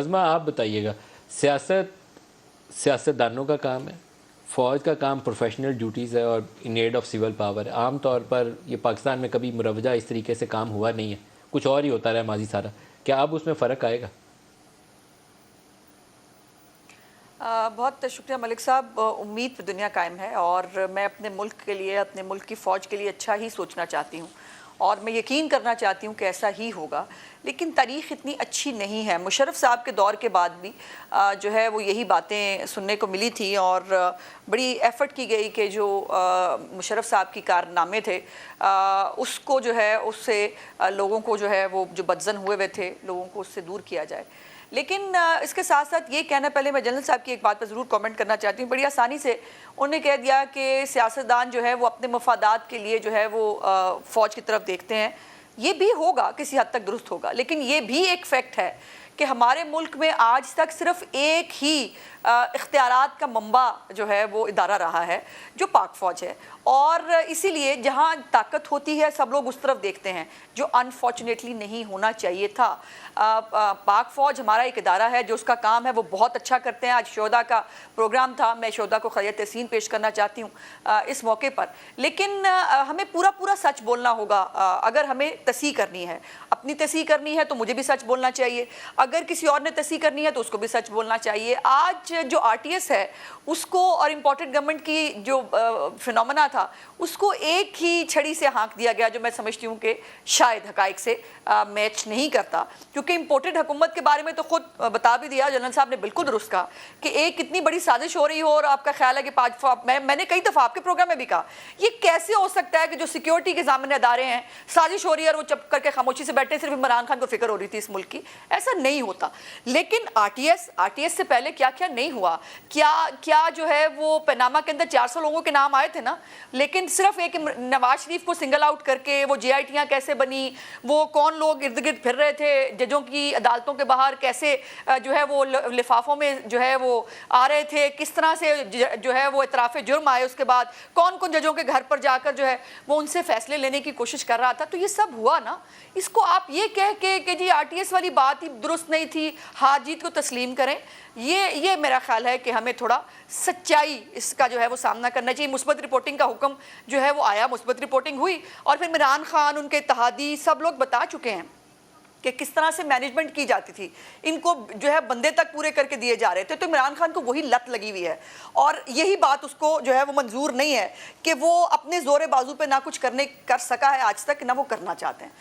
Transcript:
نظمہ آپ بتائیے گا، سیاستدانوں کا کام ہے، فوج کا کام پروفیشنل ڈیوٹیز ہے اور ان ایڈ آف سول پاور ہے۔ عام طور پر یہ پاکستان میں کبھی مروجہ اس طریقے سے کام ہوا نہیں ہے، کچھ اور ہی ہوتا رہا ماضی سارا۔ کیا اب اس میں فرق آئے گا؟ بہت شکریہ ملک صاحب۔ امید پہ دنیا قائم ہے اور میں اپنے ملک کے لیے، اپنے ملک کی فوج کے لیے اچھا ہی سوچنا چاہتی ہوں اور میں یقین کرنا چاہتی ہوں کہ ایسا ہی ہوگا، لیکن تاریخ اتنی اچھی نہیں ہے۔ مشرف صاحب کے دور کے بعد بھی جو ہے وہ یہی باتیں سننے کو ملی تھی اور بڑی ایفرٹ کی گئی کہ جو مشرف صاحب کی کارنامے تھے اس کو جو ہے اس سے لوگوں کو جو ہے وہ جو بدزن ہوئے ہوئے تھے لوگوں کو اس سے دور کیا جائے۔ لیکن اس کے ساتھ ساتھ یہ کہنا، پہلے میں جنرل صاحب کی ایک بات پر ضرور کامنٹ کرنا چاہتی ہوں۔ بڑی آسانی سے انہوں نے کہہ دیا کہ سیاستدان جو ہے وہ اپنے مفادات کے لیے جو ہے وہ فوج کی طرف دیکھتے ہیں۔ یہ بھی ہوگا، کسی حد تک درست ہوگا، لیکن یہ بھی ایک فیکٹ ہے کہ ہمارے ملک میں آج تک صرف ایک ہی اختیارات کا منبع جو ہے وہ ادارہ رہا ہے جو پاک فوج ہے، اور اسی لیے جہاں طاقت ہوتی ہے سب لوگ اس طرف دیکھتے ہیں، جو انفارچونیٹلی نہیں ہونا چاہیے تھا۔ پاک فوج ہمارا ایک ادارہ ہے جو اس کا کام ہے وہ بہت اچھا کرتے ہیں۔ آج شہداء کا پروگرام تھا، میں شہداء کو خراج تحسین پیش کرنا چاہتی ہوں اس موقع پر، لیکن ہمیں پورا سچ بولنا ہوگا۔ اگر ہمیں تصحیح کرنی ہے، اپنی تصحیح کرنی ہے تو مجھے بھی سچ بولنا چاہیے، اگر کسی اور نے تصحیح کرنی ہے تو اس کو بھی سچ بولنا چاہیے۔ آج جو RTS ہے اس کو اور امپورٹنٹ گورنمنٹ کی جو فینومنا تھا اس کو ایک ہی چھڑی سے ہانک دیا گیا، جو میں سمجھتی ہوں کہ شاید حقائق سے میچ نہیں کرتا، کیونکہ امپورٹنٹ حکومت کے بارے میں تو خود بتا بھی دیا جنرل صاحب نے، بالکل درست کہا کہ ایک اتنی بڑی سازش ہو رہی ہو اور آپ کا خیال ہے کہ میں نے کئی دفعہ آپ کے پروگرام میں بھی کہا یہ کیسے ہو سکتا ہے کہ جو سیکیورٹی کے ضامن ادارے ہیں سازش ہو رہی ہے اور وہ چپ کر کے خاموشی سے بیٹھے، صرف عمران خان کو فکر ہو رہی تھی اس ملک کی۔ ایسا نہیں ہوتا۔ لیکن RTS سے پہلے کیا کیا نہیں ہوا، کیا جو ہے وہ پیناما کے اندر 400 لوگوں کے نام آئے تھے نا، لیکن صرف ایک نواز شریف کو سنگل آؤٹ کر کے وہ JITیاں کیسے بنی، وہ کون لوگ ارد گرد پھر رہے تھے ججوں کی عدالتوں کے باہر، کیسے جو ہے وہ لفافوں میں جو ہے وہ آ رہے تھے، کس طرح سے جو ہے وہ اعتراف جرم آئے، اس کے بعد کون کون ججوں کے گھر پر جا کر جو ہے وہ ان سے فیصلے لینے کی کوشش کر رہا تھا، تو یہ سب ہوا نا۔ اس کو آپ یہ کہہ کے کہ جی RTS والی بات ہی درست نہیں تھی، ہار جیت کو تسلیم کریں، یہ میرا خیال ہے کہ ہمیں تھوڑا سچائی اس کا جو ہے وہ سامنا کرنا چاہیے۔ مثبت رپورٹنگ کا حکم جو ہے وہ آیا، مثبت رپورٹنگ ہوئی، اور پھر عمران خان، ان کے اتحادی سب لوگ بتا چکے ہیں کہ کس طرح سے مینجمنٹ کی جاتی تھی، ان کو جو ہے بندے تک پورے کر کے دیے جا رہے تھے، تو عمران خان کو وہی لت لگی ہوئی ہے، اور یہی بات اس کو جو ہے وہ منظور نہیں ہے کہ وہ اپنے زور بازو پہ نہ کچھ کر سکا ہے آج تک، نہ وہ کرنا چاہتے ہیں۔